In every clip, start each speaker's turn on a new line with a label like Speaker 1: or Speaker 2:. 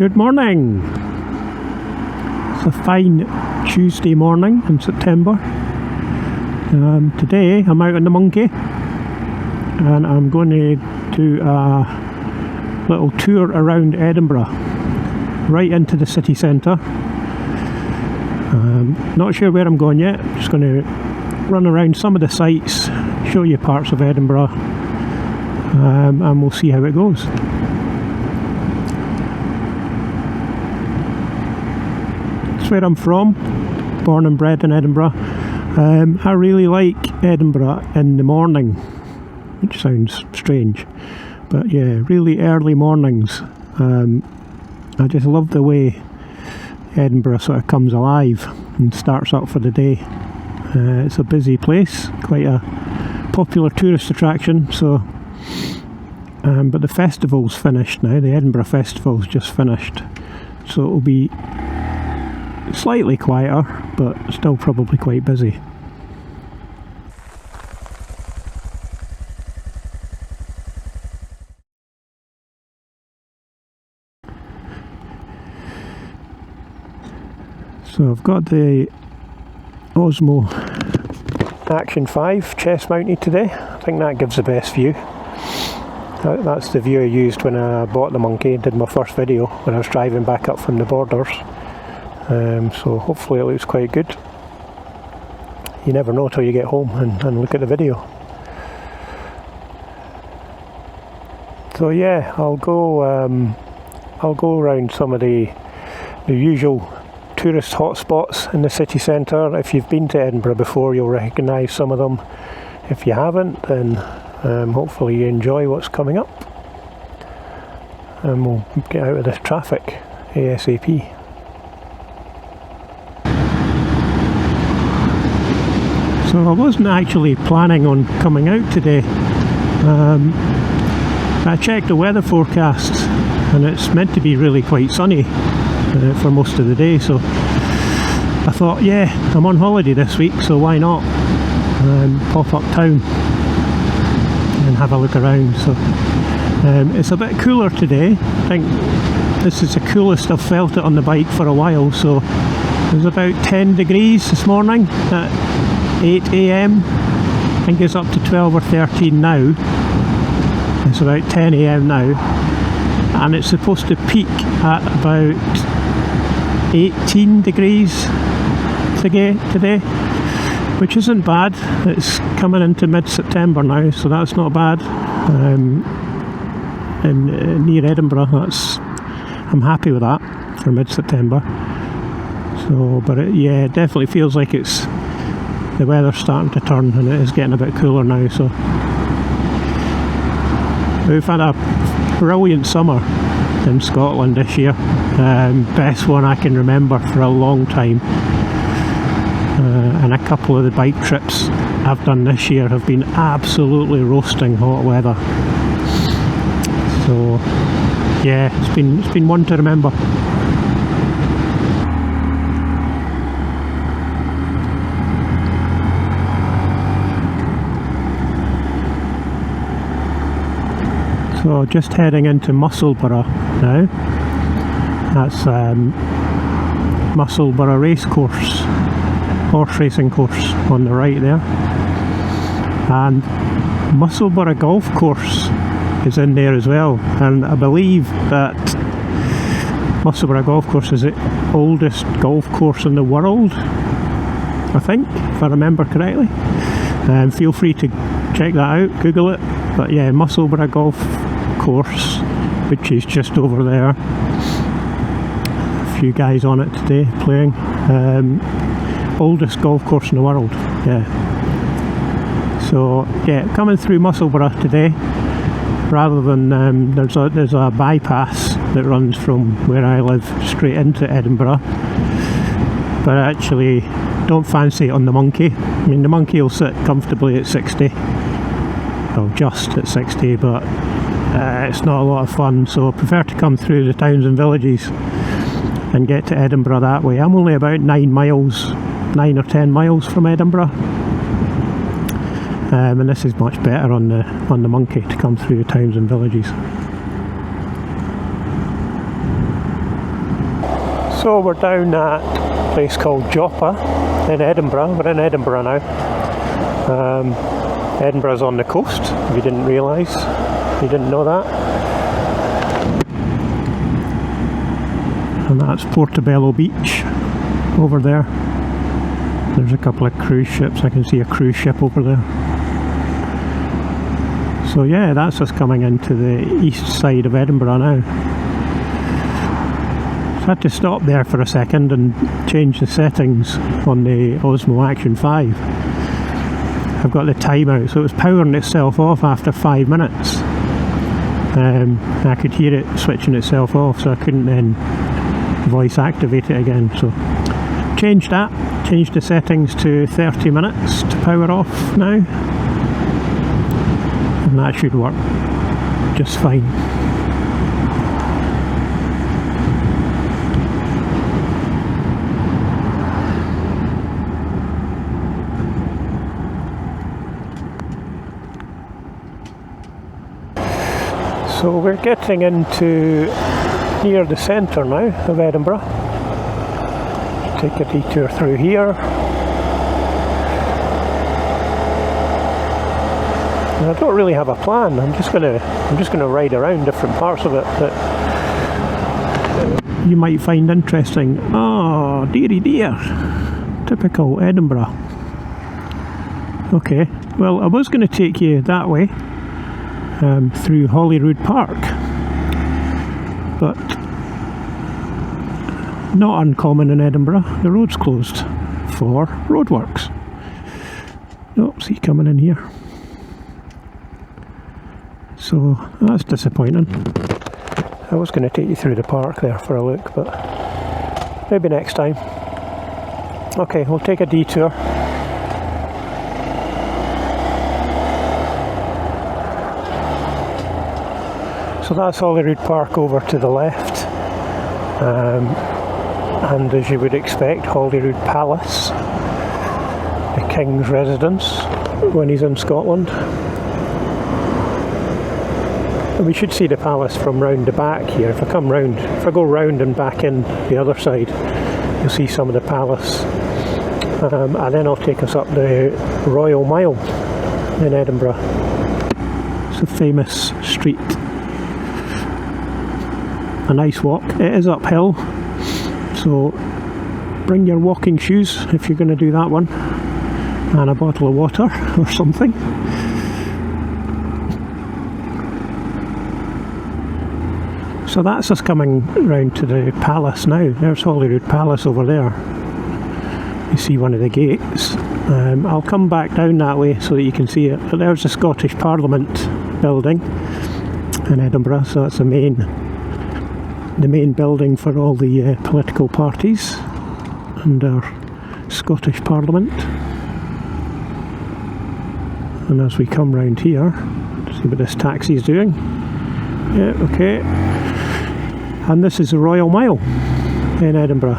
Speaker 1: Good morning. It's a fine Tuesday morning in September. Today I'm out on the monkey and I'm going to do a little tour around Edinburgh, right into the city centre. Not sure where I'm going yet. Just going to run around some of the sites, show you parts of Edinburgh, and we'll see how it goes. That's where I'm from, born and bred in Edinburgh. I really like Edinburgh in the morning, which sounds strange, but yeah, really early mornings. I just love the way Edinburgh sort of comes alive and starts up for the day. It's a busy place, quite a popular tourist attraction, so but the festival's finished now. The Edinburgh Festival's just finished, so it'll be slightly quieter but still probably quite busy. So I've got the Osmo Action 5 chest mounted today. I think that gives the best view. That's the view I used when I bought the monkey and did my first video when I was driving back up from the borders. So hopefully it looks quite good. You never know till you get home and look at the video. So yeah, I'll go around some of the usual tourist hotspots in the city centre. If you've been to Edinburgh before, you'll recognise some of them. If you haven't, then hopefully you enjoy what's coming up, and we'll get out of this traffic ASAP. So I wasn't actually planning on coming out today. I checked the weather forecast and it's meant to be really quite sunny for most of the day, so I thought, yeah, I'm on holiday this week, so why not pop up town and have a look around. So it's a bit cooler today. I think this is the coolest I've felt it on the bike for a while. So it was about 10 degrees this morning at 8 AM. I think it's up to 12 or 13 now. It's about 10 AM now, and it's supposed to peak at about 18 degrees today, which isn't bad. It's coming into mid-September now, so that's not bad. And near Edinburgh, I'm happy with that for mid-September. So, but it definitely feels like the weather's starting to turn and it is getting a bit cooler now. So we've had a brilliant summer in Scotland this year, best one I can remember for a long time. And a couple of the bike trips I've done this year have been absolutely roasting hot weather. So yeah, it's been one to remember. So just heading into Musselburgh now. That's Musselburgh Racecourse, horse racing course on the right there. And Musselburgh Golf Course is in there as well. And I believe that Musselburgh Golf Course is the oldest golf course in the world, I think, if I remember correctly. Feel free to check that out, Google it. But yeah, Musselburgh Golf Course, which is just over there. A few guys on it today playing. Oldest golf course in the world. Yeah. So yeah, coming through Musselburgh today, rather than there's a bypass that runs from where I live straight into Edinburgh, but I actually don't fancy it on the monkey. I mean, the monkey will sit comfortably at 60, well, just at 60, but it's not a lot of fun, so I prefer to come through the towns and villages and get to Edinburgh that way. I'm only about 9 or 10 miles from Edinburgh, and this is much better on the monkey to come through the towns and villages. So we're down at a place called Joppa in Edinburgh. We're in Edinburgh now. Edinburgh's on the coast, if you didn't realise. You didn't know that. And that's Portobello Beach over there. There's a couple of cruise ships. I can see a cruise ship over there. So yeah, that's us coming into the east side of Edinburgh now. So I had to stop there for a second and change the settings on the Osmo Action 5. I've got the timeout, so it was powering itself off after 5 minutes. I could hear it switching itself off, so I couldn't then voice activate it again. So changed that, changed the settings to 30 minutes to power off now. And that should work just fine. So we're getting into near the centre now of Edinburgh. Take a detour through here. And I don't really have a plan. I'm just gonna ride around different parts of it that you might find interesting. Oh, dearie dear. Typical Edinburgh. Okay, well I was going to take you that way. Through Holyrood Park, but not uncommon in Edinburgh. The road's closed for roadworks. Oh, see coming in here. So that's disappointing. I was going to take you through the park there for a look, but maybe next time. Okay, we'll take a detour. So that's Holyrood Park over to the left, and as you would expect, Holyrood Palace, the King's residence when he's in Scotland. And we should see the palace from round the back here. If I go round and back in the other side, you'll see some of the palace, and then I'll take us up the Royal Mile in Edinburgh. It's a famous street. A nice walk. It is uphill, so bring your walking shoes if you're going to do that one, and a bottle of water or something. So that's us coming round to the palace now. There's Holyrood Palace over there. You see one of the gates. I'll come back down that way so that you can see it. But there's the Scottish Parliament building in Edinburgh, so that's the main building for all the political parties and our Scottish Parliament. And as we come round here, see what this taxi's doing. Yeah, okay. And this is the Royal Mile in Edinburgh.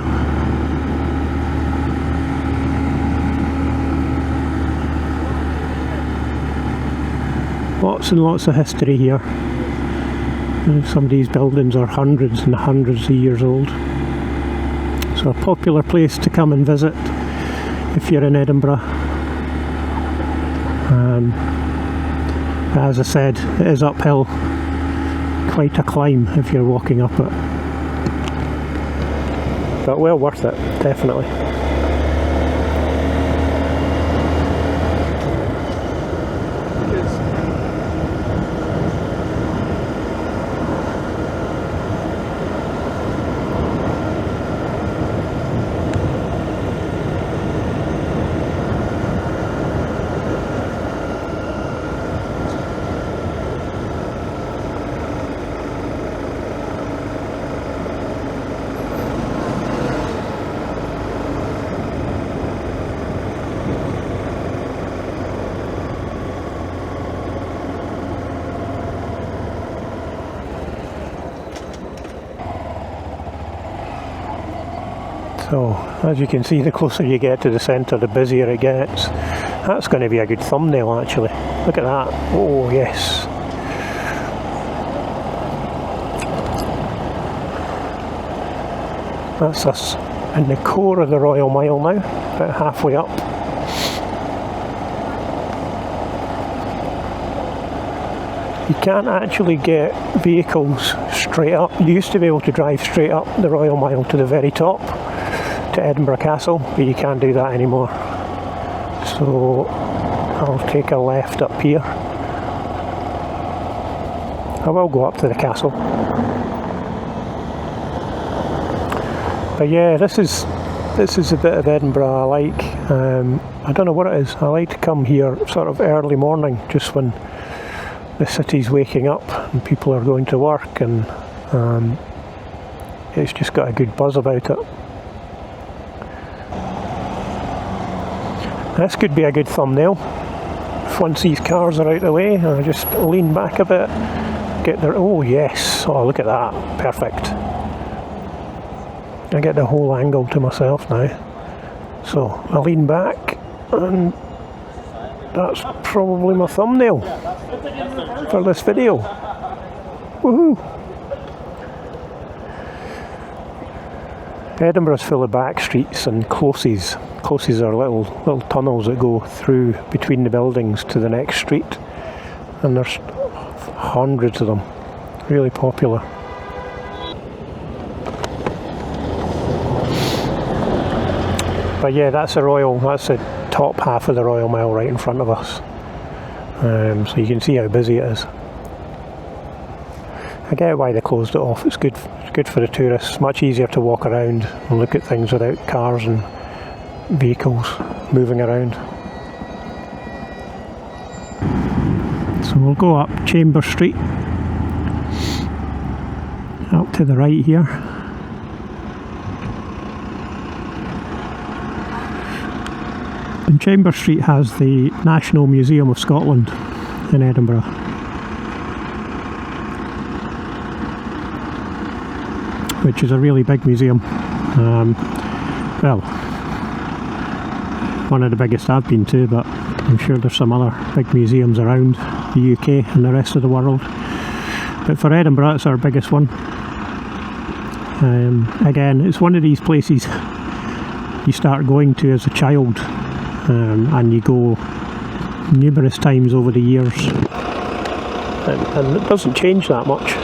Speaker 1: Lots and lots of history here. Some of these buildings are hundreds and hundreds of years old. So a popular place to come and visit if you're in Edinburgh. As I said, it is uphill. Quite a climb if you're walking up it. But well worth it, definitely. So, as you can see, the closer you get to the centre, the busier it gets. That's going to be a good thumbnail, actually. Look at that. Oh, yes. That's us in the core of the Royal Mile now, about halfway up. You can't actually get vehicles straight up. You used to be able to drive straight up the Royal Mile to the very top, to Edinburgh Castle, but you can't do that anymore. So I'll take a left up here. I will go up to the castle. But yeah, this is a bit of Edinburgh I like. I don't know what it is. I like to come here sort of early morning, just when the city's waking up and people are going to work, and it's just got a good buzz about it. This could be a good thumbnail. If once these cars are out of the way, I just lean back a bit, get their, oh yes, oh look at that, perfect. I get the whole angle to myself now. So I lean back, and that's probably my thumbnail for this video. Woohoo! Edinburgh's full of back streets and closes. Closes are little tunnels that go through between the buildings to the next street, and there's hundreds of them. Really popular. But yeah, that's the top half of the Royal Mile right in front of us. So you can see how busy it is. I get why they closed it off. It's good for the tourists. Much easier to walk around and look at things without cars and vehicles moving around. So we'll go up Chamber Street, up to the right here. And Chamber Street has the National Museum of Scotland in Edinburgh. Which is a really big museum. Well, one of the biggest I've been to, but I'm sure there's some other big museums around the UK and the rest of the world. But for Edinburgh, it's our biggest one. Again, it's one of these places you start going to as a child, and you go numerous times over the years, and it doesn't change that much.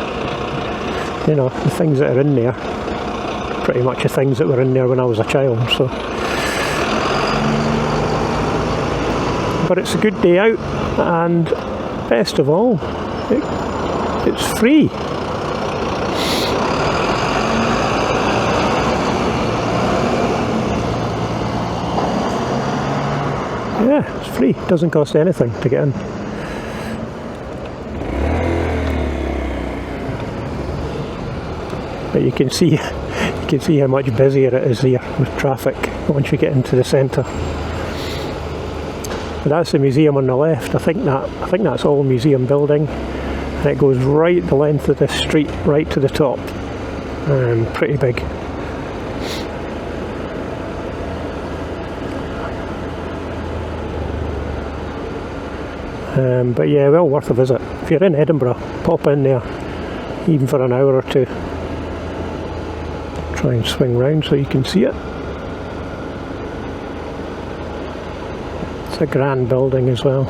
Speaker 1: You know, the things that are in there, pretty much the things that were in there when I was a child. So, but it's a good day out, and best of all, it's free. Yeah, it's free. It doesn't cost anything to get in. But you can see how much busier it is here with traffic once you get into the centre. But that's the museum on the left. I think that's all museum building, and it goes right the length of this street, right to the top. Pretty big. But yeah, well worth a visit. If you're in Edinburgh, pop in there, even for an hour or two. Try and swing round so you can see it. It's a grand building as well.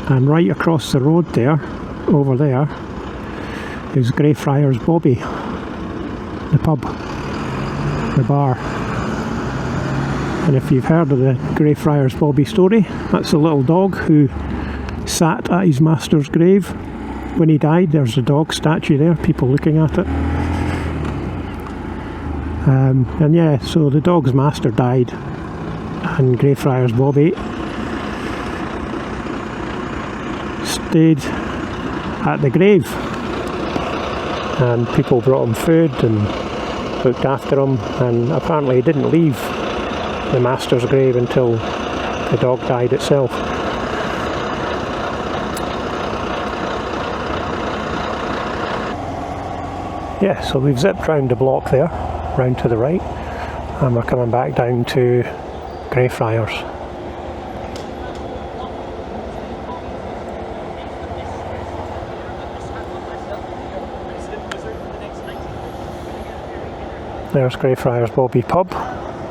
Speaker 1: And right across the road there, over there, is Greyfriars Bobby, the pub, the bar. And if you've heard of the Greyfriars Bobby story, that's a little dog who sat at his master's grave when he died. There's a dog statue there, people looking at it. And yeah, so the dog's master died, and Greyfriars Bobby stayed at the grave, and people brought him food and looked after him, and apparently he didn't leave the master's grave until the dog died itself. Yeah, so we've zipped round the block there, round to the right, and we're coming back down to Greyfriars. There's Greyfriars Bobby Pub.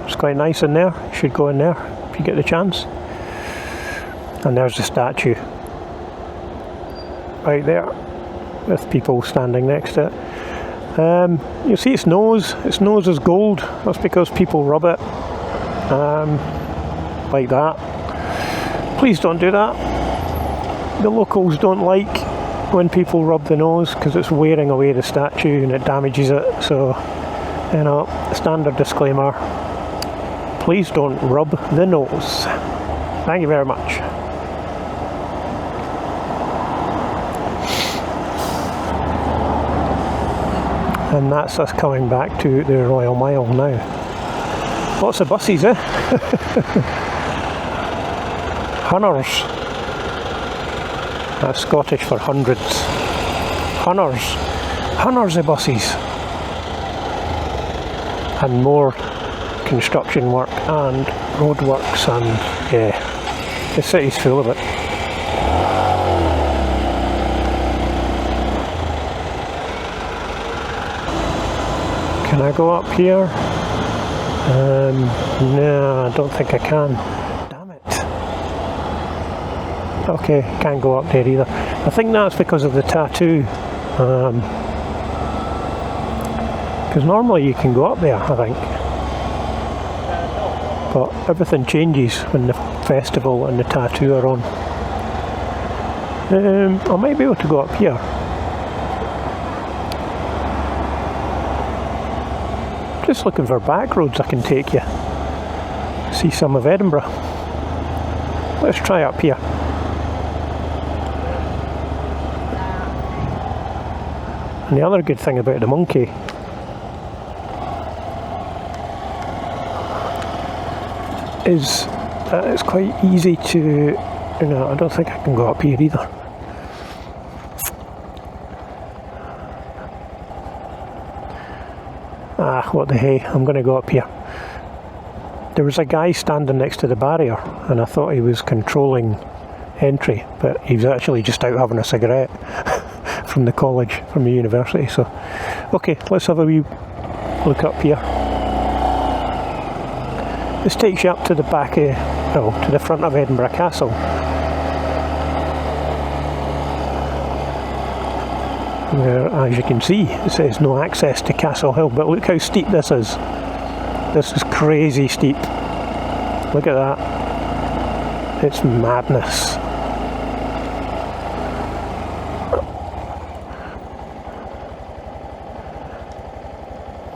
Speaker 1: It's quite nice in there. You should go in there if you get the chance. And there's the statue right there with people standing next to it. You see its nose is gold. That's because people rub it like that. Please don't do that. The locals don't like when people rub the nose because it's wearing away the statue and it damages it. So, you know, standard disclaimer, please don't rub the nose. Thank you very much. And that's us coming back to the Royal Mile now. Lots of buses, eh? Hunners. That's Scottish for hundreds. Hunners. Hunners of buses. And more construction work and roadworks, and yeah, the city's full of it. Can I go up here? No, I don't think I can. Damn it. Okay, can't go up there either. I think that's because of the tattoo. Because normally you can go up there, I think. But everything changes when the festival and the tattoo are on. I might be able to go up here. Just looking for back roads I can take you. See some of Edinburgh. Let's try up here. And the other good thing about the monkey is that it's quite easy to, you know, I don't think I can go up here either. Ah, what the hey, I'm going to go up here. There was a guy standing next to the barrier and I thought he was controlling entry, but he was actually just out having a cigarette from the college, from the university. So, okay, let's have a wee look up here. This takes you up to the back of, to the front of Edinburgh Castle. Where, as you can see, it says no access to Castle Hill, but look how steep this is. This is crazy steep. Look at that. It's madness.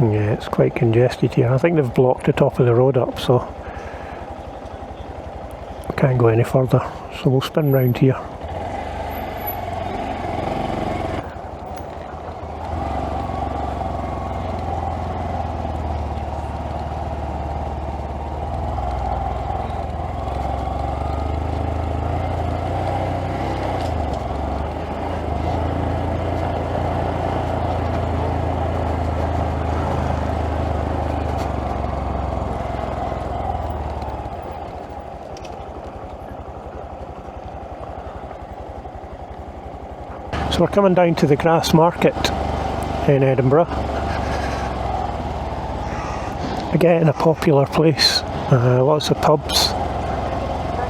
Speaker 1: Yeah, it's quite congested here. I think they've blocked the top of the road up, so I can't go any further. So we'll spin round here. So we're coming down to the Grassmarket in Edinburgh. Again, a popular place. Lots of pubs,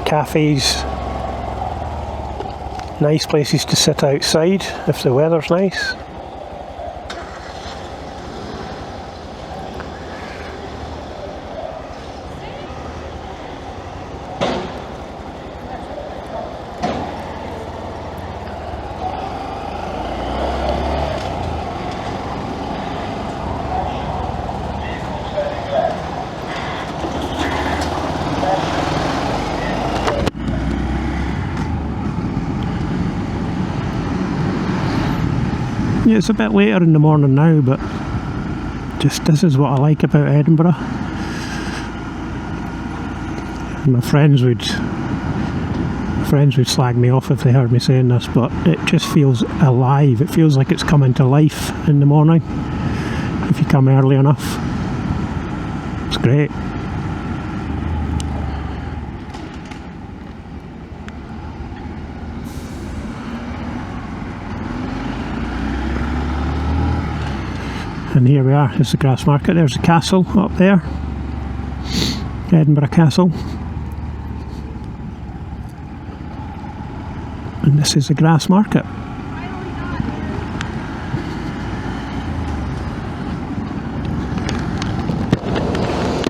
Speaker 1: cafes, nice places to sit outside if the weather's nice. Yeah, it's a bit later in the morning now, but just this is what I like about Edinburgh. My friends would slag me off if they heard me saying this, but it just feels alive. It feels like it's coming to life in the morning if you come early enough. It's great. And here we are, it's the Grassmarket. There's the castle up there, Edinburgh Castle. And this is the Grassmarket.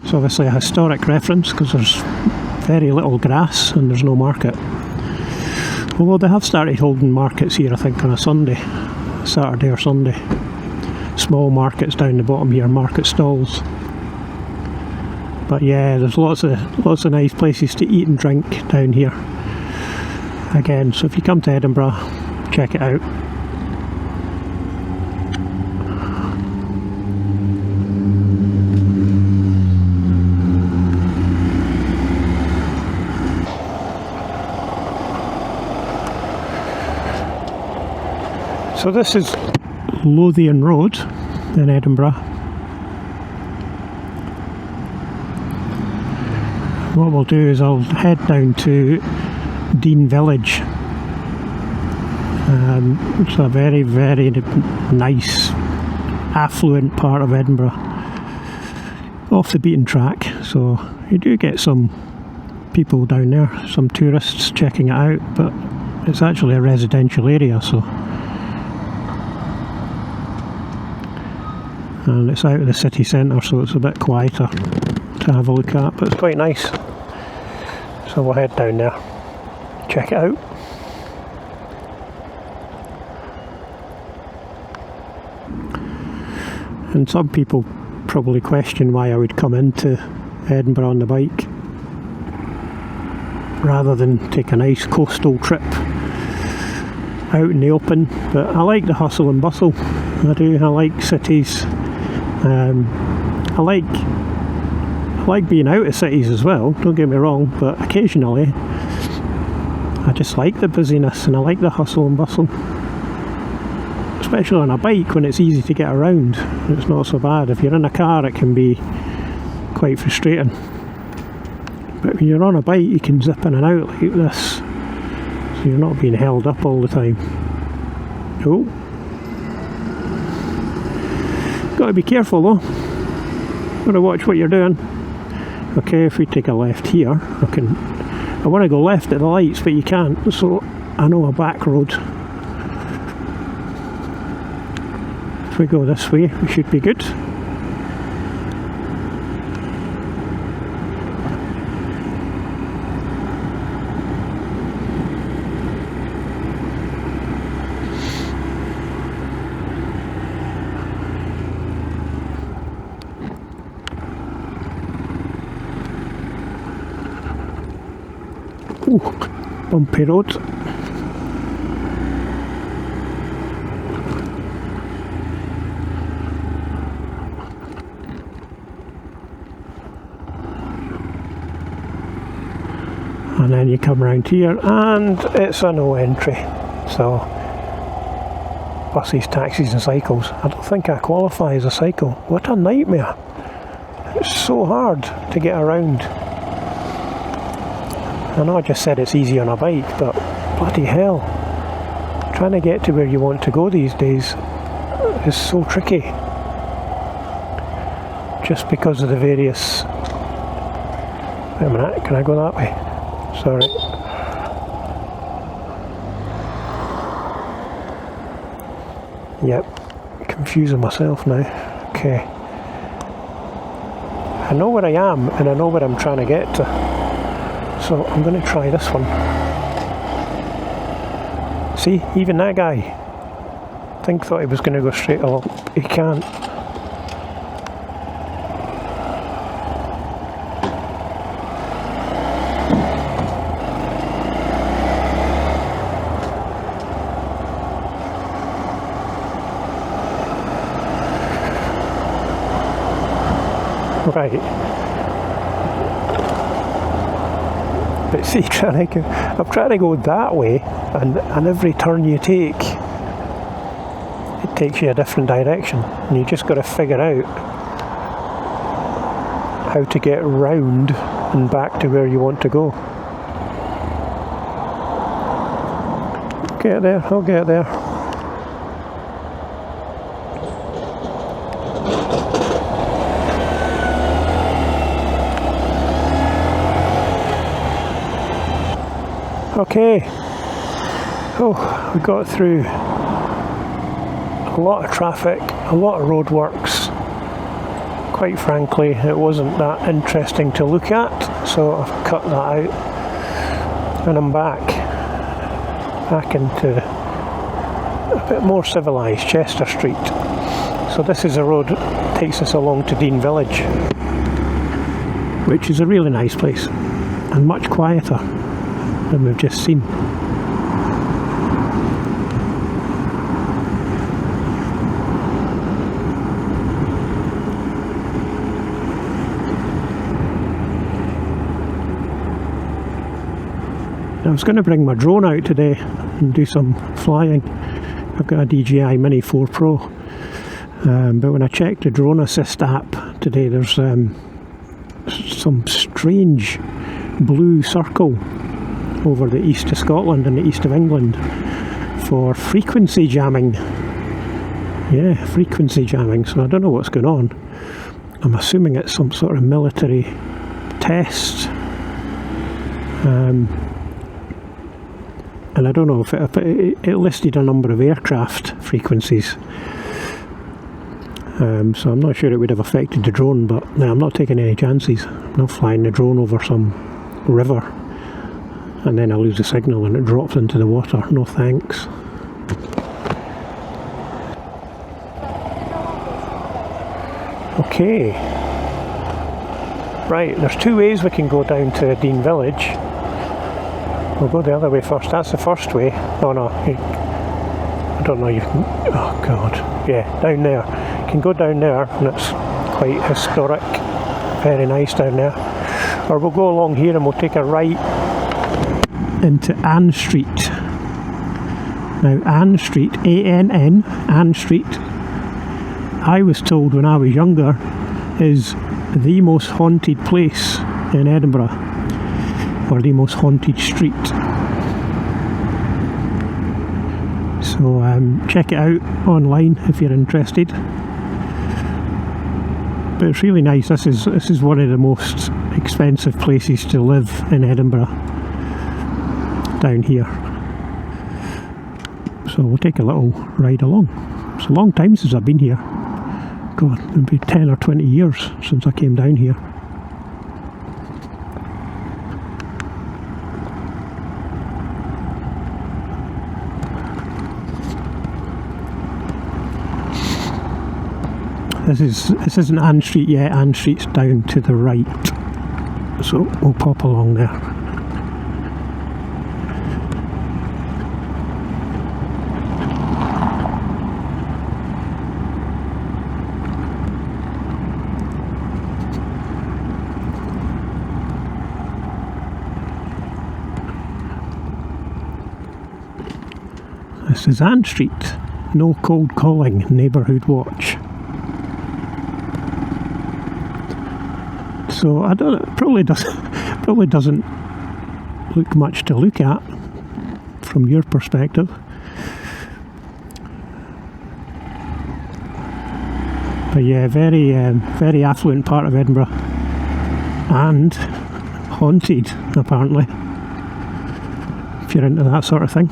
Speaker 1: It's obviously a historic reference because there's very little grass and there's no market. Although they have started holding markets here, I think, on a Sunday, Saturday or Sunday. Small markets down the bottom here, market stalls. But yeah, there's lots of nice places to eat and drink down here. Again, so if you come to Edinburgh, check it out. So this is Lothian Road in Edinburgh. What we'll do is I'll head down to Dean Village. It's a very, very nice, affluent part of Edinburgh. Off the beaten track, so you do get some people down there, some tourists checking it out, but it's actually a residential area, so. And it's out of the city centre, so it's a bit quieter to have a look at, but it's quite nice. So we'll head down there, check it out. And some people probably question why I would come into Edinburgh on the bike rather than take a nice coastal trip out in the open, but I like the hustle and bustle. I do. I like cities. I like being out of cities as well, don't get me wrong, but occasionally I just like the busyness and I like the hustle and bustle, especially on a bike when it's easy to get around. It's not so bad. If you're in a car it can be quite frustrating, but when you're on a bike you can zip in and out like this, so you're not being held up all the time. Oh, got to be careful though, got to watch what you're doing. Okay, if we take a left here, I want to go left at the lights, but you can't, so I know a back road. If we go this way, we should be good. Ooh, bumpy road. And then you come around here and it's a no entry, so buses, taxis and cycles. I don't think I qualify as a cycle. What a nightmare. It's so hard to get around. I know I just said it's easy on a bike, but bloody hell, trying to get to where you want to go these days is so tricky, just because of the various... Wait a minute, can I go that way? Sorry. Yep, confusing myself now. Okay. I know where I am and I know where I'm trying to get to. So I'm going to try this one. See, even that guy, I think thought he was going to go straight along. He can't. Right. But see, I'm trying to go that way, and every turn you take, it takes you a different direction, and you just got to figure out how to get round and back to where you want to go. Get there, I'll get there. Okay, oh, we got through a lot of traffic, a lot of roadworks. Quite frankly, it wasn't that interesting to look at, so I've cut that out, and I'm back into a bit more civilised Chester Street. So this is a road that takes us along to Dean Village, which is a really nice place and much quieter than we've just seen. I was going to bring my drone out today and do some flying. I've got a DJI Mini 4 Pro, but when I checked the Drone Assist app today, there's some strange blue circle over the east of Scotland and the east of England for frequency jamming. Yeah, frequency jamming, so I don't know what's going on. I'm assuming it's some sort of military test. And I don't know if it listed a number of aircraft frequencies. So I'm not sure it would have affected the drone, but no, I'm not taking any chances. I'm not flying the drone over some river and then I lose the signal and it drops into the water. No thanks. Okay. Right, there's two ways we can go down to Dean Village. We'll go the other way first. That's the first way. Oh no, I don't know, you can, oh god, yeah, down there. You can go down there and it's quite historic, very nice down there. Or we'll go along here and we'll take a right into Ann Street. Now Ann Street, A-N-N, Ann Street, I was told when I was younger, is the most haunted place in Edinburgh, or the most haunted street. So check it out online if you're interested. But it's really nice. This is one of the most expensive places to live in Edinburgh, down here. So we'll take a little ride along. It's a long time since I've been here. God, maybe 10 or 20 years since I came down here. This isn't Ann Street yet. Ann Street's down to the right, so we'll pop along there. This is Ann Street. No cold calling. Neighbourhood watch. So I don't know, probably doesn't look much to look at from your perspective. But yeah, very affluent part of Edinburgh, and haunted apparently, if you're into that sort of thing.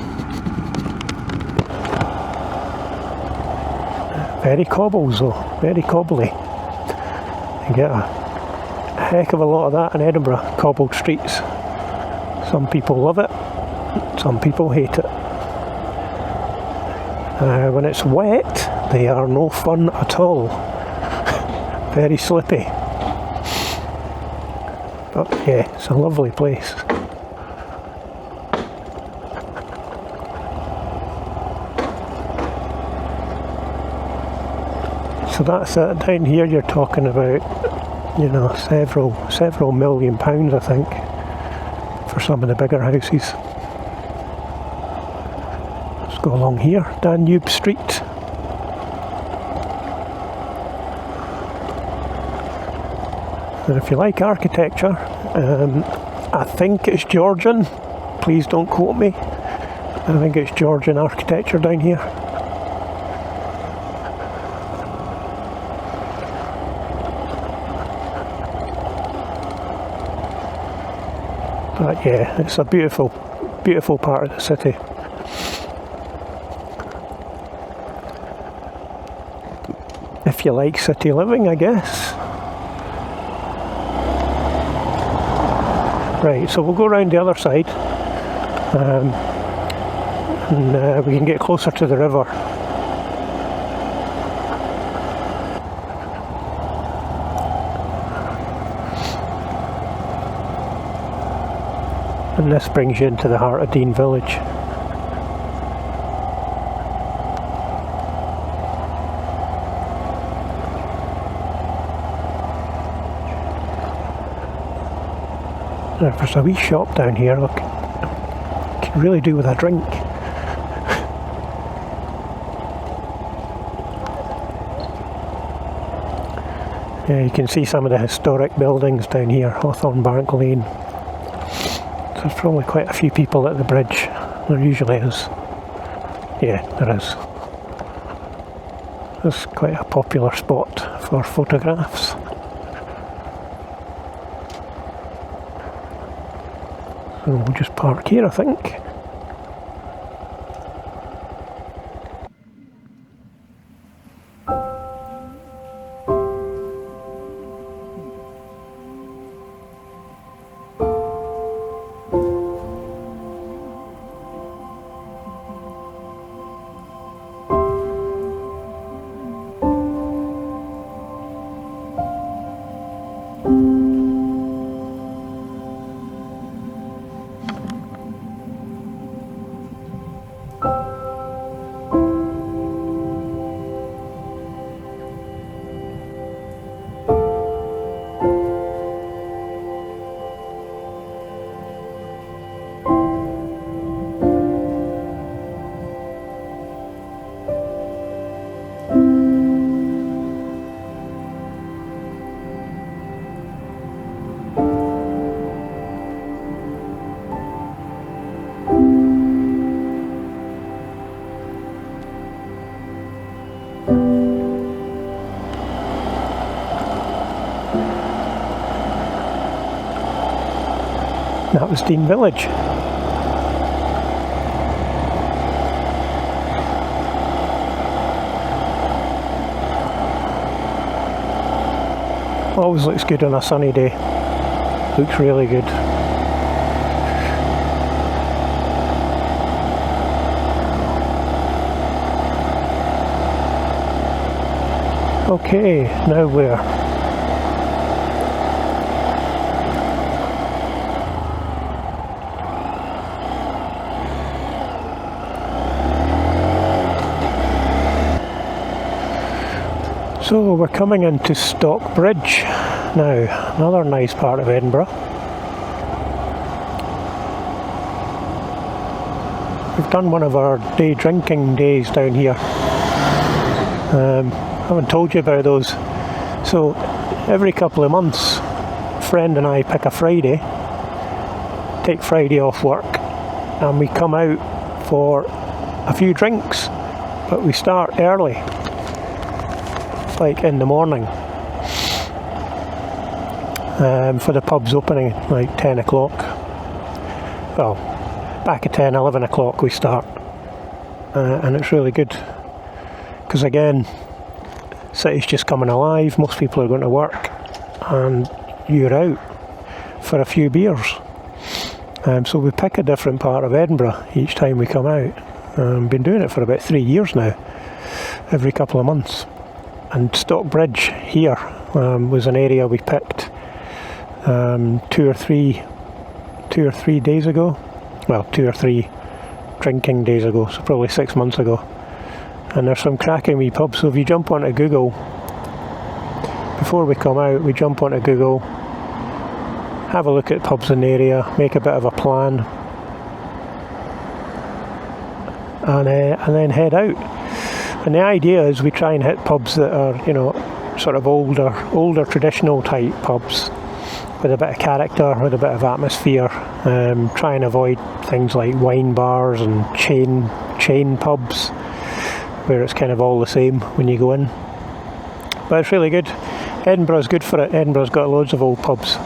Speaker 1: Very cobbles though, very cobbly. You get a heck of a lot of that in Edinburgh, cobbled streets. Some people love it, some people hate it. When it's wet, they are no fun at all. Very slippy. But yeah, it's a lovely place. So that's it. Down here you're talking about, you know, several £1 million, I think, for some of the bigger houses. Let's go along here, Danube Street. And if you like architecture, I think it's Georgian, please don't quote me, I think it's Georgian architecture down here. But yeah, it's a beautiful, beautiful part of the city. If you like city living, I guess. Right, so we'll go around the other side, and we can get closer to the river. And this brings you into the heart of Dean Village. There's a wee shop down here, look, can really do with a drink. Yeah, you can see some of the historic buildings down here, Hawthorne Bank Lane. So there's probably quite a few people at the bridge, there usually is. Yeah, there is. It's quite a popular spot for photographs. So we'll just park here, I think. That was Dean Village. Always looks good on a sunny day. Looks really good. Okay, now where? So we're coming into Stockbridge now, another nice part of Edinburgh. We've done one of our day drinking days down here. I haven't told you about those. So every couple of months, a friend and I pick a Friday, take Friday off work, and we come out for a few drinks, but we start early. Like in the morning, for the pub's opening, like 10 o'clock. Well, back at 10, 11 o'clock we start, and it's really good because again, city's just coming alive, most people are going to work and you're out for a few beers. So we pick a different part of Edinburgh each time we come out. Been doing it for about 3 years now, every couple of months. And Stockbridge here was an area we picked 2 or 3 days ago. Well, 2 or 3 drinking days ago, so probably 6 months ago. And there's some cracking wee pubs. So if you jump onto Google, before we come out, we jump onto Google, have a look at pubs in the area, make a bit of a plan, and then head out. And the idea is we try and hit pubs that are, you know, sort of older traditional type pubs with a bit of character, with a bit of atmosphere. Try and avoid things like wine bars and chain pubs where it's kind of all the same when you go in. But it's really good. Edinburgh's good for it. Edinburgh's got loads of old pubs.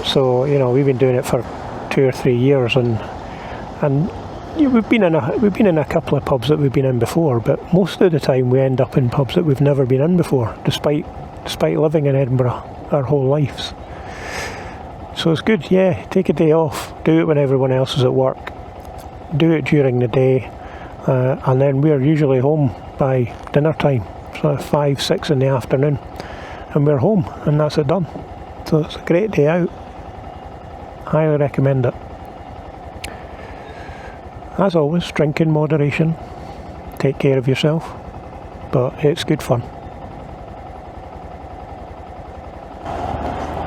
Speaker 1: So, you know, we've been doing it for 2 or 3 years, and we've been in a couple of pubs that we've been in before, but most of the time we end up in pubs that we've never been in before, despite living in Edinburgh our whole lives. So it's good, yeah, take a day off, do it when everyone else is at work, do it during the day, and then we're usually home by dinner time, so 5, 6 in the afternoon, and we're home, and that's it done. So it's a great day out. Highly recommend it. As always, drink in moderation, take care of yourself, but it's good fun.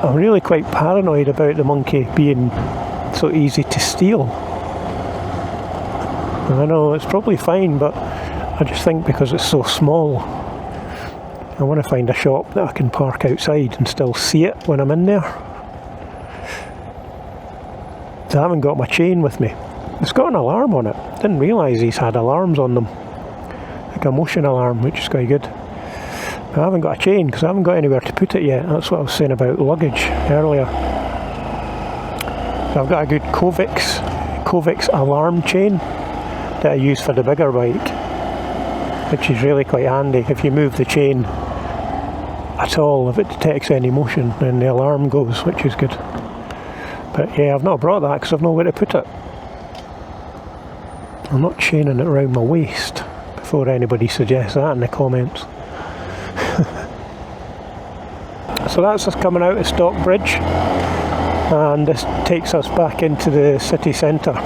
Speaker 1: I'm really quite paranoid about the monkey being so easy to steal. And I know it's probably fine, but I just think because it's so small, I want to find a shop that I can park outside and still see it when I'm in there. I haven't got my chain with me. It's got an alarm on it. Didn't realise these had alarms on them. Like a motion alarm, which is quite good. I haven't got a chain because I haven't got anywhere to put it yet. That's what I was saying about luggage earlier. So I've got a good Covix alarm chain that I use for the bigger bike, which is really quite handy. If you move the chain at all, if it detects any motion, then the alarm goes, which is good. But yeah, I've not brought that because I've nowhere to put it. I'm not chaining it around my waist, before anybody suggests that in the comments. So that's us coming out of Stockbridge, and this takes us back into the city centre.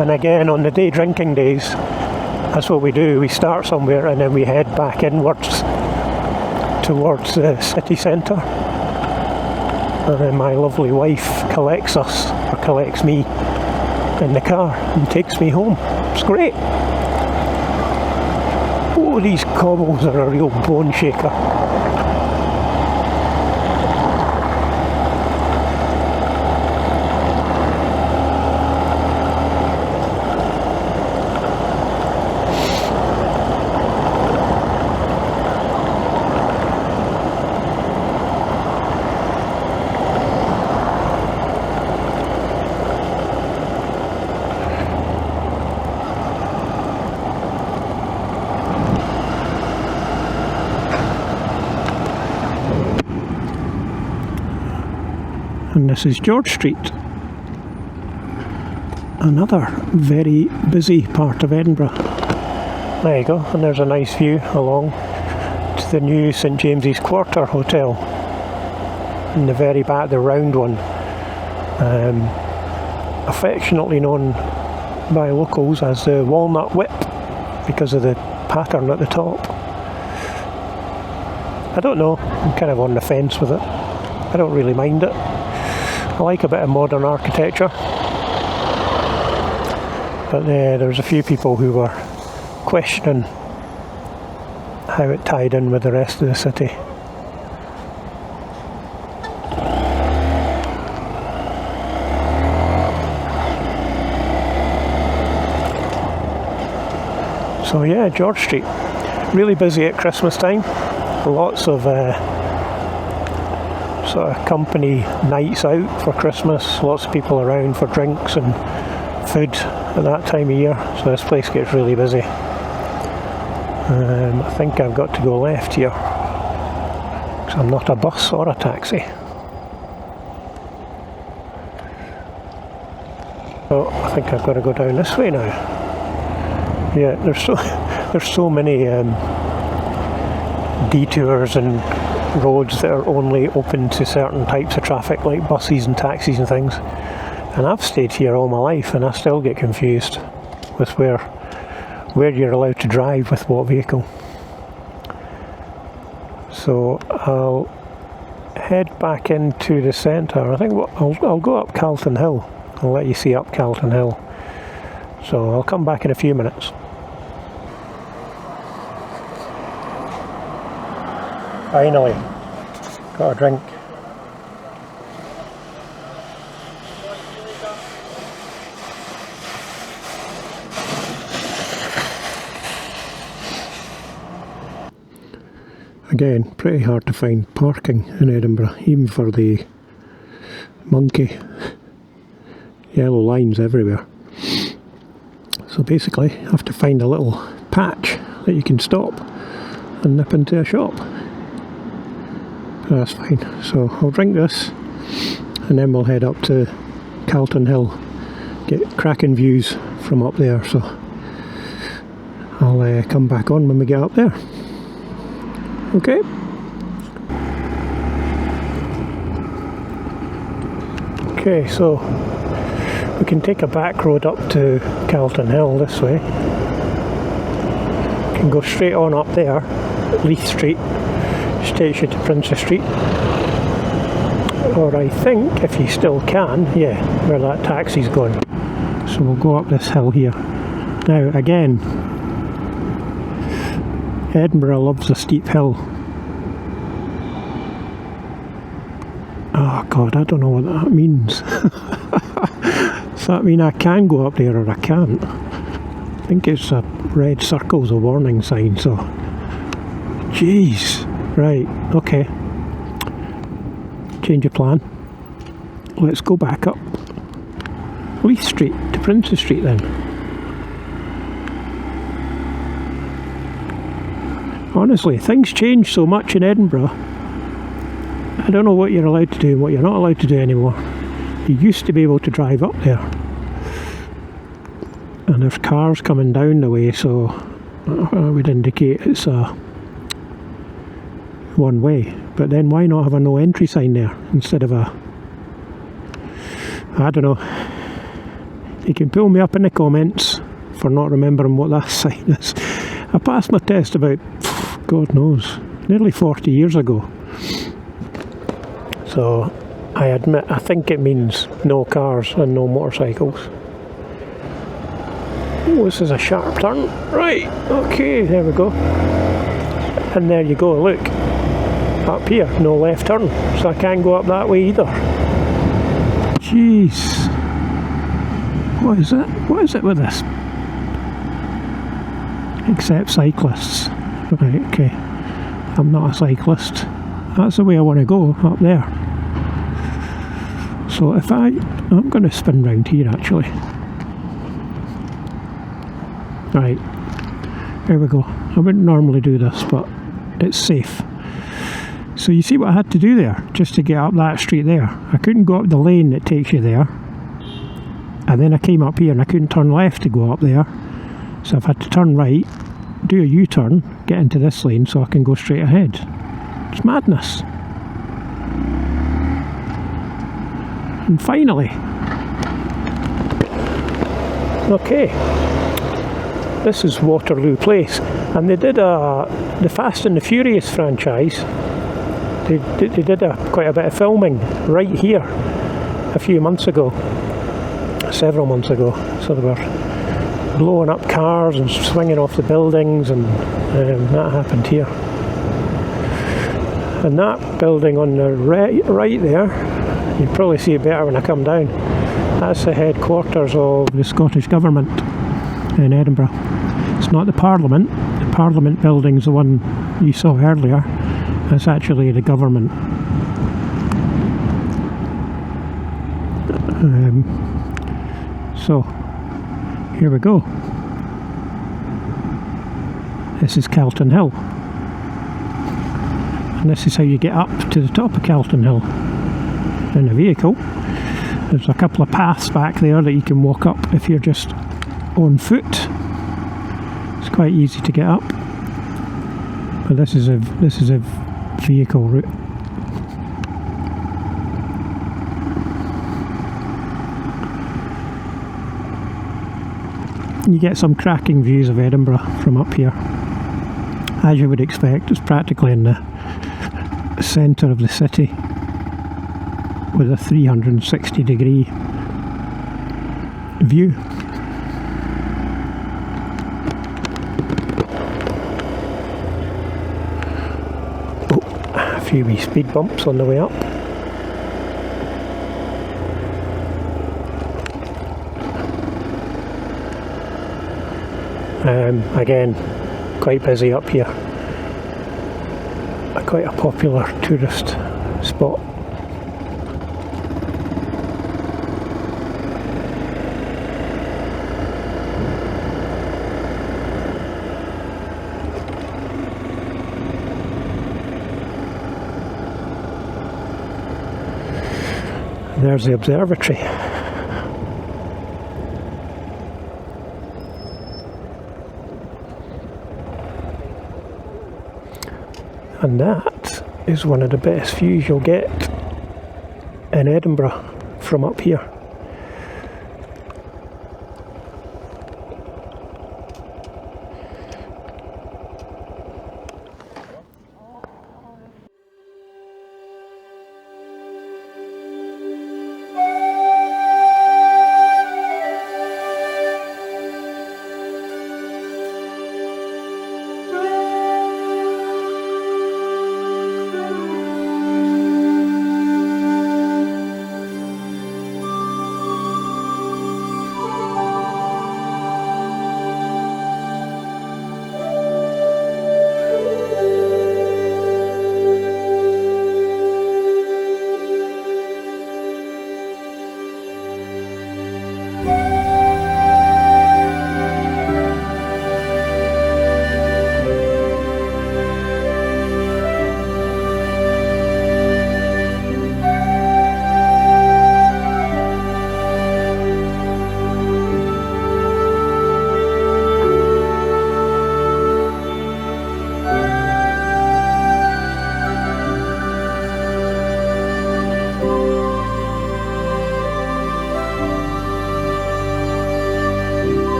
Speaker 1: And again, on the day drinking days, that's what we do. We start somewhere and then we head back inwards towards the city centre. And then my lovely wife collects us, or collects me, in the car and takes me home. It's great. Oh, these cobbles are a real bone shaker. And this is George Street, another very busy part of Edinburgh. There you go, and there's a nice view along to the new St James's Quarter Hotel in the very back, the round one, affectionately known by locals as the Walnut Whip because of the pattern at the top. I don't know, I'm kind of on the fence with it. I don't really mind it. I like a bit of modern architecture, but there's a few people who were questioning how it tied in with the rest of the city. So yeah, George Street, really busy at Christmas time. Lots of sort of company nights out for Christmas, lots of people around for drinks and food at that time of year, so this place gets really busy. I think I've got to go left here because I'm not a bus or a taxi. So I think I've got to go down this way now. Yeah, there's so many detours and roads that are only open to certain types of traffic, like buses and taxis and things, and I've stayed here all my life and I still get confused with where you're allowed to drive with what vehicle. So I'll head back into the centre. I think I'll go up Calton Hill. I'll let you see up Calton Hill, so I'll come back in a few minutes. Finally, got a drink. Again, pretty hard to find parking in Edinburgh, even for the monkey. Yellow lines everywhere. So basically, you have to find a little patch that you can stop and nip into a shop. That's fine. So I'll drink this and then we'll head up to Calton Hill, get cracking views from up there. So I'll come back on when we get up there. Okay. Okay, so we can take a back road up to Calton Hill this way. We can go straight on up there, Leith Street, which takes you to Princess Street. Or I think, if you still can, yeah, where that taxi's going. So we'll go up this hill here. Now again, Edinburgh loves a steep hill. Oh God, I don't know what that means. Does that mean I can go up there or I can't? I think it's a red circle's a warning sign, so... Jeez. Right, okay. Change of plan. Let's go back up Leith Street to Princess Street then. Honestly, things change so much in Edinburgh. I don't know what you're allowed to do and what you're not allowed to do anymore. You used to be able to drive up there. And there's cars coming down the way, so I would indicate it's a one way. But then why not have a no entry sign there instead of a... I don't know. You can pull me up in the comments for not remembering what that sign is. I passed my test about, God knows, nearly 40 years ago. So I admit, I think it means no cars and no motorcycles. Oh, this is a sharp turn. Right, okay, there we go. And there you go, look. Up here, no left turn. So I can't go up that way either. Jeez. What is it? What is it with this? Except cyclists. Right, okay. I'm not a cyclist. That's the way I want to go, up there. So if I'm going to spin round here actually. Right, here we go. I wouldn't normally do this, but it's safe. So you see what I had to do there, just to get up that street there. I couldn't go up the lane that takes you there. And then I came up here and I couldn't turn left to go up there. So I've had to turn right, do a U-turn, get into this lane so I can go straight ahead. It's madness. And finally, okay, this is Waterloo Place, and they did the Fast and the Furious franchise. They did quite a bit of filming right here a few months ago, several months ago. So they were blowing up cars and swinging off the buildings, and that happened here. And that building on the right there, you can probably see it better when I come down. That's the headquarters of the Scottish Government in Edinburgh. It's not the Parliament. The Parliament building's the one you saw earlier. That's actually the government. So, here we go. This is Calton Hill. And this is how you get up to the top of Calton Hill in a vehicle. There's a couple of paths back there that you can walk up if you're just on foot. It's quite easy to get up. But this is a vehicle route. You get some cracking views of Edinburgh from up here. As you would expect, it's practically in the centre of the city with a 360-degree view. Oh, few wee speed bumps on the way up. Again, quite busy up here. Quite a popular tourist spot. There's the observatory. And that is one of the best views you'll get in Edinburgh from up here.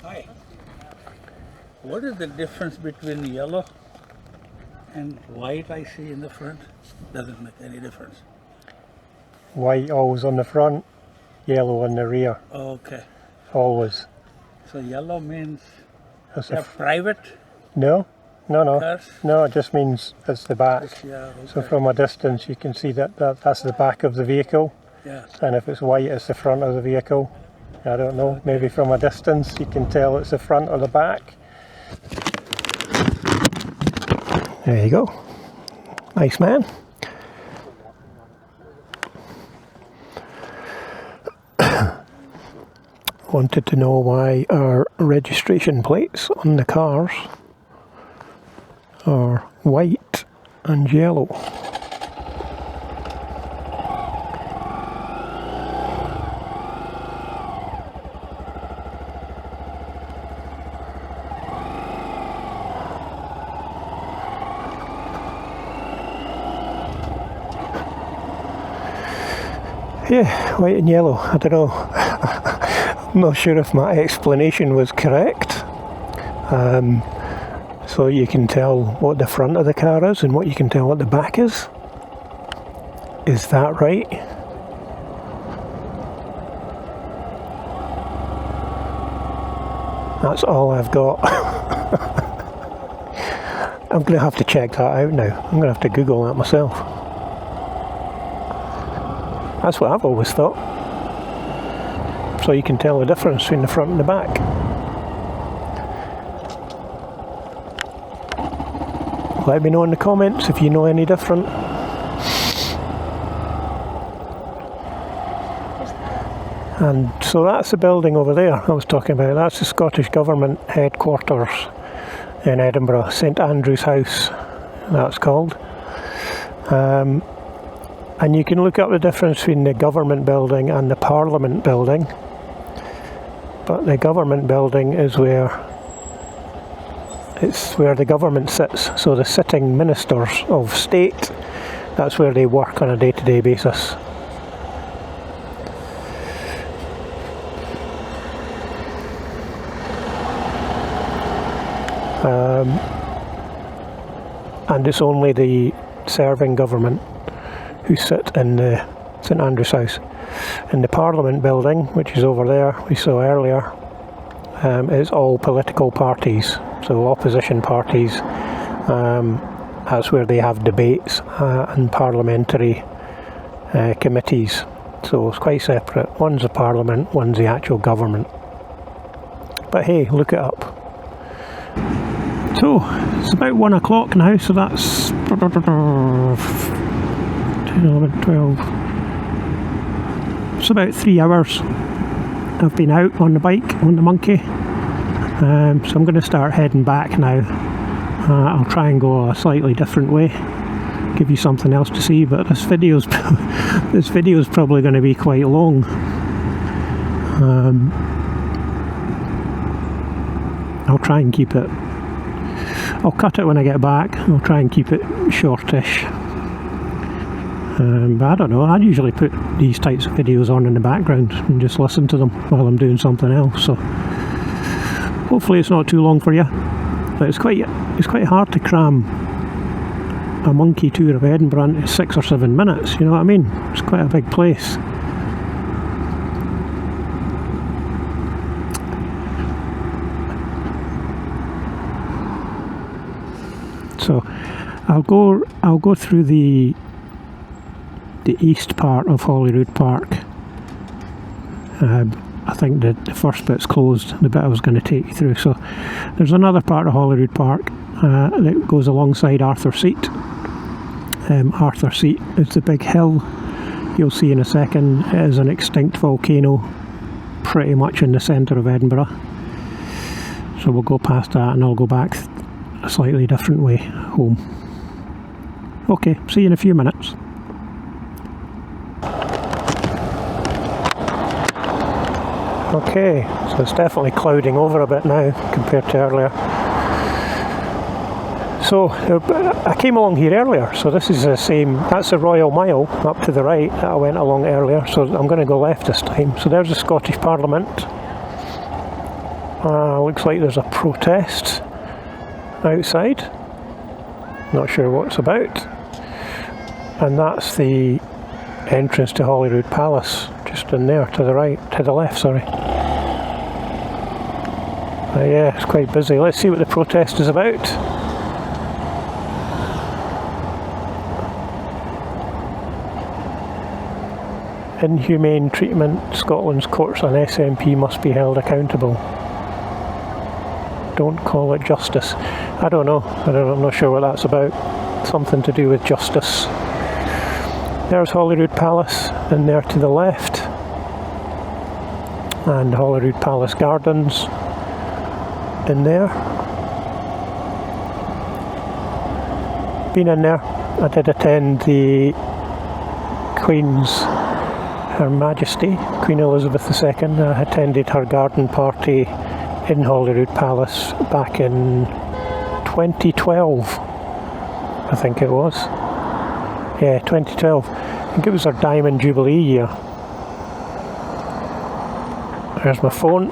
Speaker 2: Hi. What is the difference between yellow and white I see in the front? Doesn't make any difference.
Speaker 1: White always on the front, yellow on the rear.
Speaker 2: Okay.
Speaker 1: Always.
Speaker 2: So yellow means
Speaker 1: That's
Speaker 2: they're private
Speaker 1: No,
Speaker 2: cars?
Speaker 1: no, it just means it's the back.
Speaker 2: Yeah, okay.
Speaker 1: So from a distance you can see that's the back of the vehicle,
Speaker 2: Yeah.
Speaker 1: and if it's white it's the front of the vehicle. I don't know, maybe from a distance you can tell it's the front or the back. There you go. Nice man. Wanted to know why our registration plates on the cars are white and yellow. Yeah, white and yellow. I don't know. I'm not sure if my explanation was correct. So you can tell what the front of the car is and what you can tell what the back is. Is that right? That's all I've got. I'm going to have to check that out now. I'm going to have to Google that myself. That's what I've always thought. So you can tell the difference between the front and the back. Let me know in the comments if you know any different. And so that's the building over there I was talking about. That's the Scottish Government headquarters in Edinburgh, St Andrew's House, that's called. And you can look up the difference between the government building and the Parliament building. But the government building is where the government sits. So the sitting ministers of state, that's where they work on a day-to-day basis. And it's only the serving government who sit in the St Andrew's House. In the Parliament building, which is over there, we saw earlier, it's all political parties, so opposition parties. That's where they have debates and parliamentary committees. So it's quite separate. One's the Parliament, one's the actual government. But hey, look it up. So it's about 1 o'clock now, so that's 10, 11, 12. It's about 3 hours I've been out on the bike, on the monkey. So I'm going to start heading back now. I'll try and go a slightly different way, give you something else to see, but this video's probably going to be quite long. I'll try and keep it. I'll cut it when I get back. I'll try and keep it shortish. But I don't know, I usually put these types of videos on in the background and just listen to them while I'm doing something else, so hopefully it's not too long for you. But it's quite hard to cram a monkey tour of Edinburgh into 6 or 7 minutes, you know what I mean? It's quite a big place. So I'll go through the east part of Holyrood Park. I think that the first bit's closed, the bit I was going to take you through. So there's another part of Holyrood Park that goes alongside Arthur Seat. Arthur Seat is the big hill you'll see in a second. It is an extinct volcano pretty much in the centre of Edinburgh. So we'll go past that and I'll go back a slightly different way home. Okay, see you in a few minutes. Okay, so it's definitely clouding over a bit now compared to earlier. So I came along here earlier, so this is the same, that's the Royal Mile up to the right that I went along earlier, so I'm going to go left this time. So there's the Scottish Parliament. Looks like there's a protest outside, not sure what it's about. And that's the entrance to Holyrood Palace, just in there to the right, to the left, sorry. Yeah, it's quite busy. Let's see what the protest is about. Inhumane treatment, Scotland's courts and SNP must be held accountable. Don't call it justice. I don't know, I'm not sure what that's about. Something to do with justice. There's Holyrood Palace, and there to the left. And Holyrood Palace Gardens in there. Been in there. I did attend the Queen's, Her Majesty, Queen Elizabeth II. I attended her garden party in Holyrood Palace back in 2012, I think it was. Yeah, 2012. I think it was her Diamond Jubilee year. There's my phone.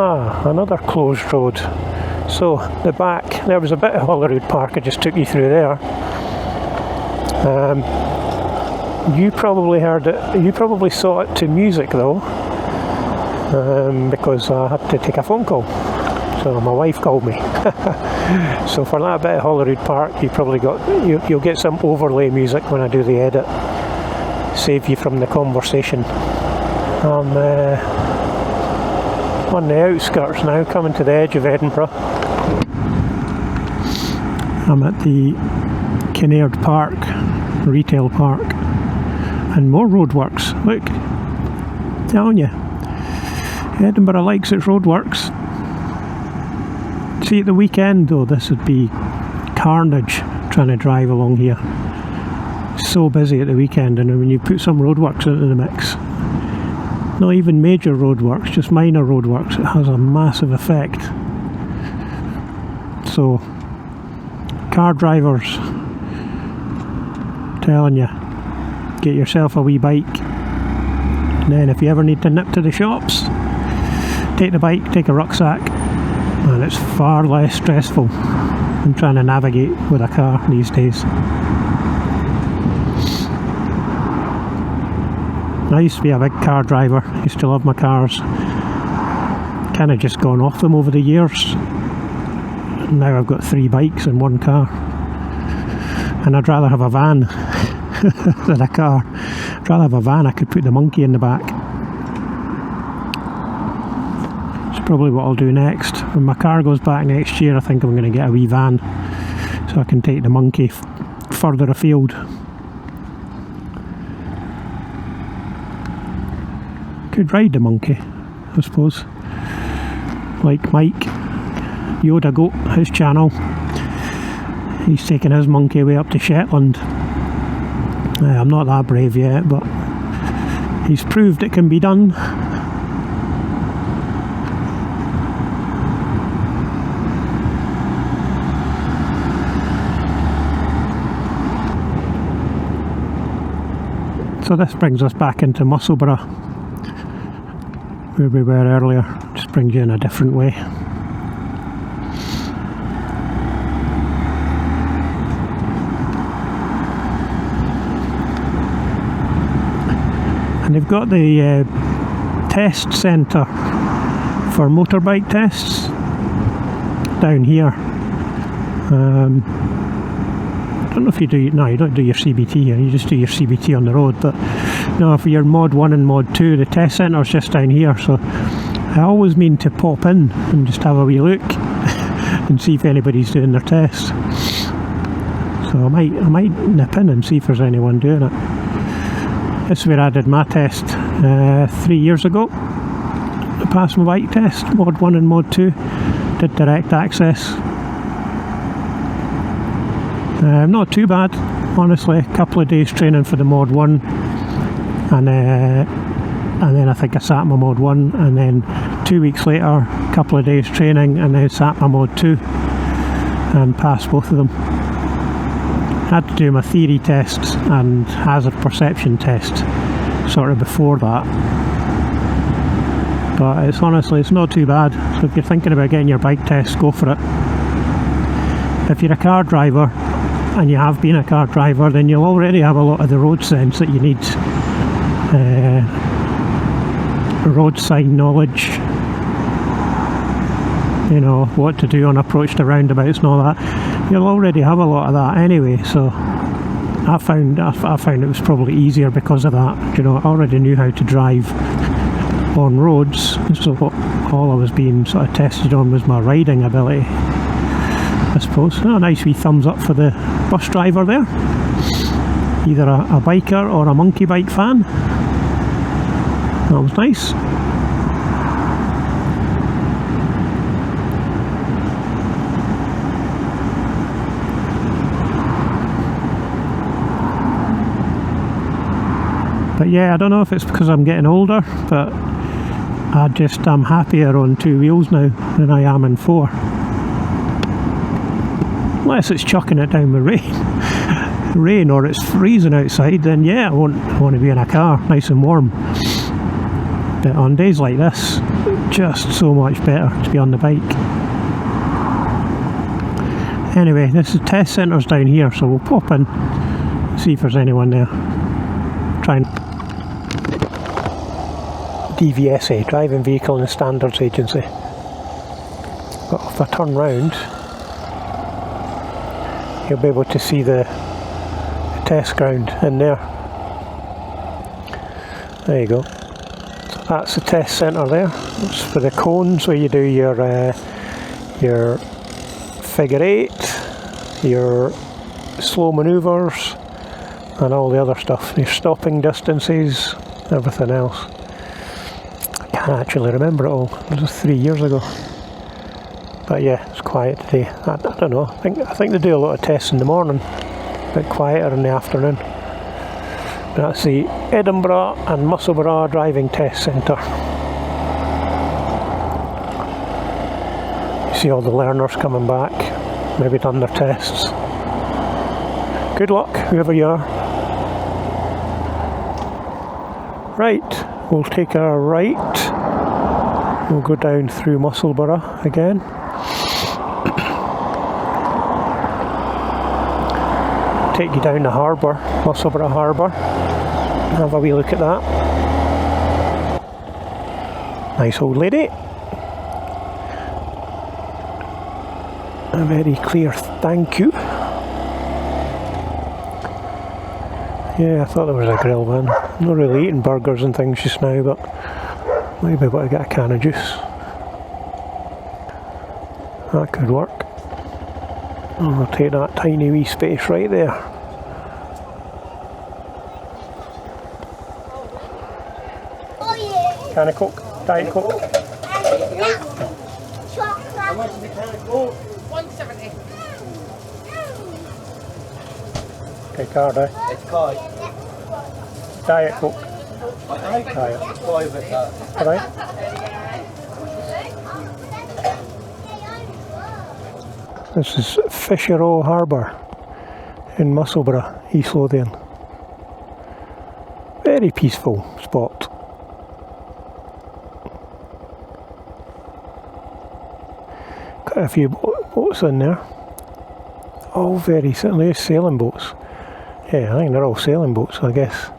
Speaker 1: Ah, another closed road. So the back, there was a bit of Holyrood Park, I just took you through there. You probably heard it, you probably saw it to music though, because I had to take a phone call. So my wife called me. So for that bit of Holyrood Park, you probably got, you'll get some overlay music when I do the edit. Save you from the conversation. I'm on the outskirts now, coming to the edge of Edinburgh. I'm at the Kinnaird Park, retail park, and more roadworks. Look, telling you, Edinburgh likes its roadworks. See, at the weekend though, this would be carnage trying to drive along here. So busy at the weekend, and when you put some roadworks into the mix, not even major roadworks, just minor roadworks, it has a massive effect. So, car drivers, telling you, get yourself a wee bike, and then if you ever need to nip to the shops, take the bike, take a rucksack, and it's far less stressful than trying to navigate with a car these days. I used to be a big car driver, used to love my cars, kind of just gone off them over the years. Now I've got 3 bikes and 1 car, and I'd rather have a van than a car. I'd rather have a van, I could put the monkey in the back. It's probably what I'll do next. When my car goes back next year, I think I'm going to get a wee van so I can take the monkey further afield. Could ride the monkey, I suppose. Like Mike, Yoda Goat, his channel. He's taking his monkey way up to Shetland. I'm not that brave yet, but he's proved it can be done. So this brings us back into Musselburgh, where we were earlier. Just brings you in a different way. And they've got the test centre for motorbike tests down here. I don't know if you do, no, you don't do your CBT here, you just do your CBT on the road, but no, for your Mod 1 and Mod 2, the test centre's just down here, so I always mean to pop in and just have a wee look and see if anybody's doing their tests. So I might nip in and see if there's anyone doing it. This is where I did my test 3 years ago. I passed my bike test, Mod 1 and Mod 2, did direct access. Not too bad, honestly. A couple of days training for the Mod 1, and then I think I sat my Mod 1, and then 2 weeks later, a couple of days training, and then sat my Mod 2 and passed both of them. Had to do my theory tests and hazard perception test sort of before that, but it's honestly, it's not too bad. So if you're thinking about getting your bike test, go for it. If you're a car driver and you have been a car driver, then you'll already have a lot of the road sense that you need. Road sign knowledge, you know, what to do on approach to roundabouts and all that. You'll already have a lot of that anyway, so I found it was probably easier because of that. You know, I already knew how to drive on roads, so all I was being sort of tested on was my riding ability, I suppose. A nice wee thumbs up for the bus driver there. Either a biker or a monkey bike fan. That was nice. But yeah, I don't know if it's because I'm getting older, but I'm happier on 2 wheels now than I am in 4. Unless it's chucking it down with rain or it's freezing outside, then yeah, I want to be in a car, nice and warm. But on days like this, just so much better to be on the bike. Anyway, this is test centres down here, so we'll pop in, see if there's anyone there. Try and DVSA, Driving Vehicle and Standards Agency. But if I turn round, you'll be able to see the test ground in there. There you go. So that's the test centre there. It's for the cones where you do your figure eight, your slow manoeuvres, and all the other stuff. Your stopping distances, everything else. I can't actually remember it all. It was 3 years ago. But yeah, it's quiet today. I don't know. I think they do a lot of tests in the morning, a bit quieter in the afternoon. That's the Edinburgh and Musselburgh Driving Test Centre. You see all the learners coming back, maybe done their tests. Good luck, whoever you are. Right, we'll take our right. We'll go down through Musselburgh again. Take you down the harbour, Musselburgh Harbour. Have a wee look at that. Nice old lady. A very clear thank you. Yeah, I thought there was a grill van. I'm not really eating burgers and things just now, but maybe able to get a can of juice. That could work. I'll take that tiny wee space right there. Can of Coke? Diet Coke?
Speaker 3: How much is the can of Coke? 170.
Speaker 1: Okay, card, eh?
Speaker 3: It's card.
Speaker 1: Diet Coke.
Speaker 3: Diet.
Speaker 1: Diet.
Speaker 3: Five at that.
Speaker 1: Alright. This is Fisherrow Harbour in Musselburgh, East Lothian. Very peaceful spot. Quite a few boats in there. All very certainly sailing boats. Yeah, I think they're all sailing boats, I guess.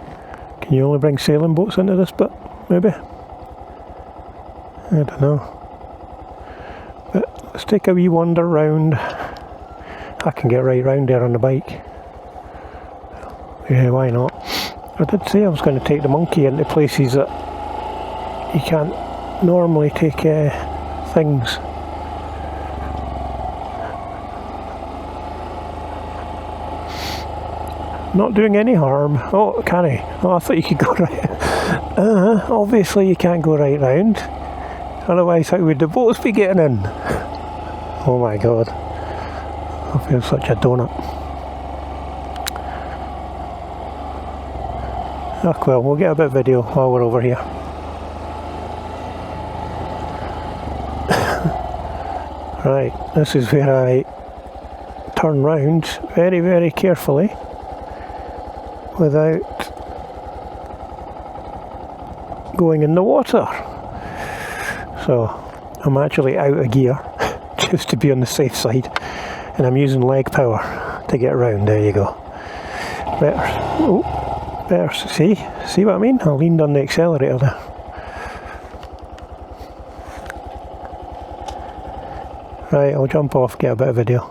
Speaker 1: Can you only bring sailing boats into this bit? Maybe? I don't know. But let's take a wee wander round. I can get right round there on the bike. Yeah, why not? I did say I was going to take the monkey into places that you can't normally take things. Not doing any harm. Oh, can I? Oh, I thought you could go right. Obviously you can't go right round. Otherwise, how would the boats be getting in? Oh my god. I feel such a donut. Oh well, we'll get a bit of video while we're over here. Right, this is where I turn round very, very carefully without going in the water. So I'm actually out of gear just to be on the safe side, and I'm using leg power to get around. There you go. Better see what I mean? I leaned on the accelerator there. Right, I'll jump off, get a bit of video.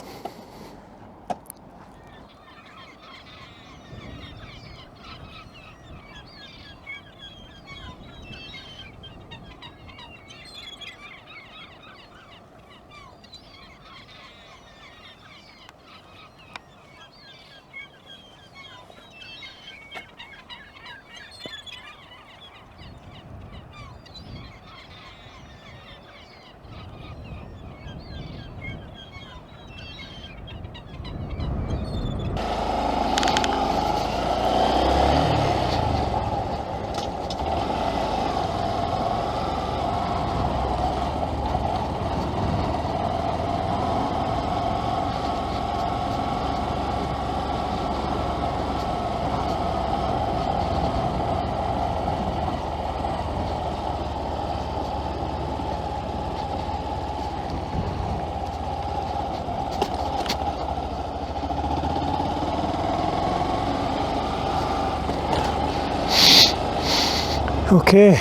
Speaker 1: Okay.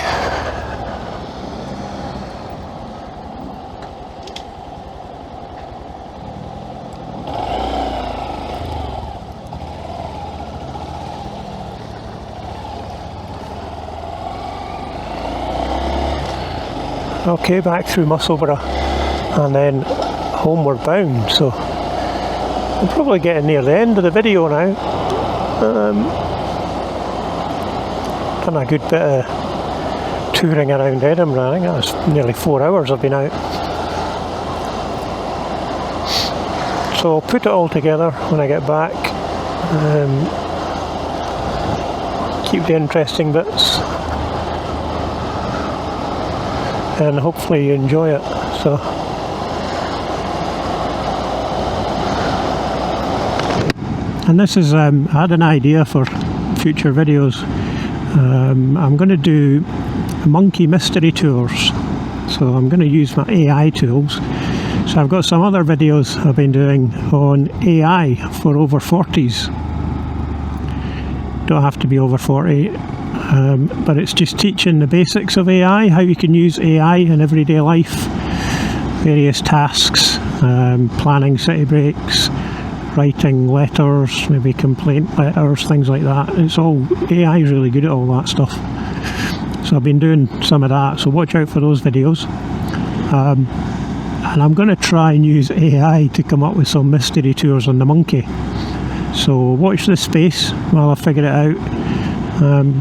Speaker 1: Okay, back through Musselburgh and then homeward bound, so I'm probably getting near the end of the video now. Done a good bit of touring around Edinburgh. I think that's nearly 4 hours I've been out. So I'll put it all together when I get back. Keep the interesting bits. And hopefully you enjoy it. So and this is I had an idea for future videos. I'm going to do monkey mystery tours, so I'm going to use my AI tools. So I've got some other videos I've been doing on AI for over 40s. Don't have to be over 40. But it's just teaching the basics of AI, how you can use AI in everyday life, various tasks, planning city breaks, writing letters, maybe complaint letters, things like that. It's all, AI is really good at all that stuff. So I've been doing some of that, so watch out for those videos. And I'm going to try and use AI to come up with some mystery tours on the monkey. So watch this space while I figure it out.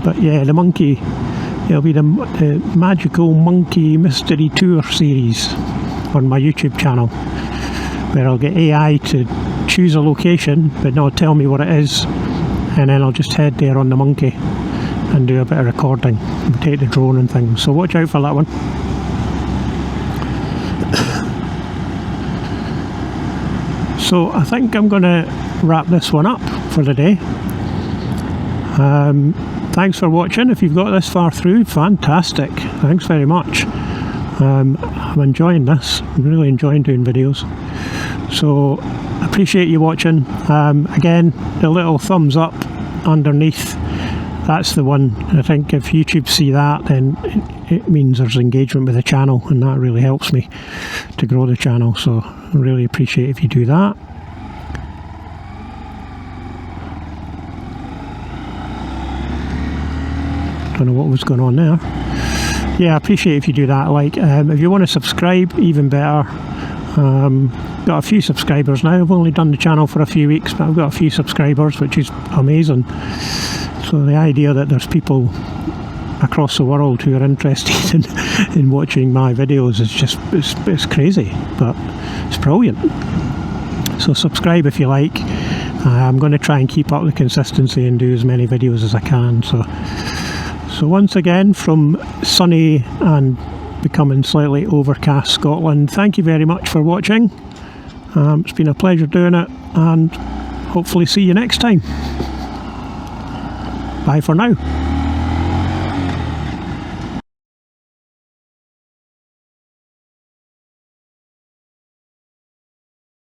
Speaker 1: But yeah, the monkey, it'll be the Magical Monkey Mystery Tour series on my YouTube channel, where I'll get AI to choose a location but not tell me what it is, and then I'll just head there on the monkey and do a bit of recording and take the drone and things. So watch out for that one. So I think I'm going to wrap this one up for the day. Thanks for watching. If you've got this far through, fantastic. Thanks very much. I'm enjoying this. I'm really enjoying doing videos. So appreciate you watching. Again, the little thumbs up underneath, that's the one. I think if YouTube see that, then it means there's engagement with the channel, and that really helps me to grow the channel. So I really appreciate if you do that. Don't know what was going on there. Yeah, I appreciate if you do that. Like, if you want to subscribe, even better. Got a few subscribers now. I've only done the channel for a few weeks, but I've got a few subscribers, which is amazing. So the idea that there's people across the world who are interested in watching my videos is just, it's crazy, but it's brilliant. So subscribe if you like. I'm going to try and keep up the consistency and do as many videos as I can. So once again, from sunny and becoming slightly overcast Scotland, thank you very much for watching. It's been a pleasure doing it, and hopefully see you next time. Bye for now.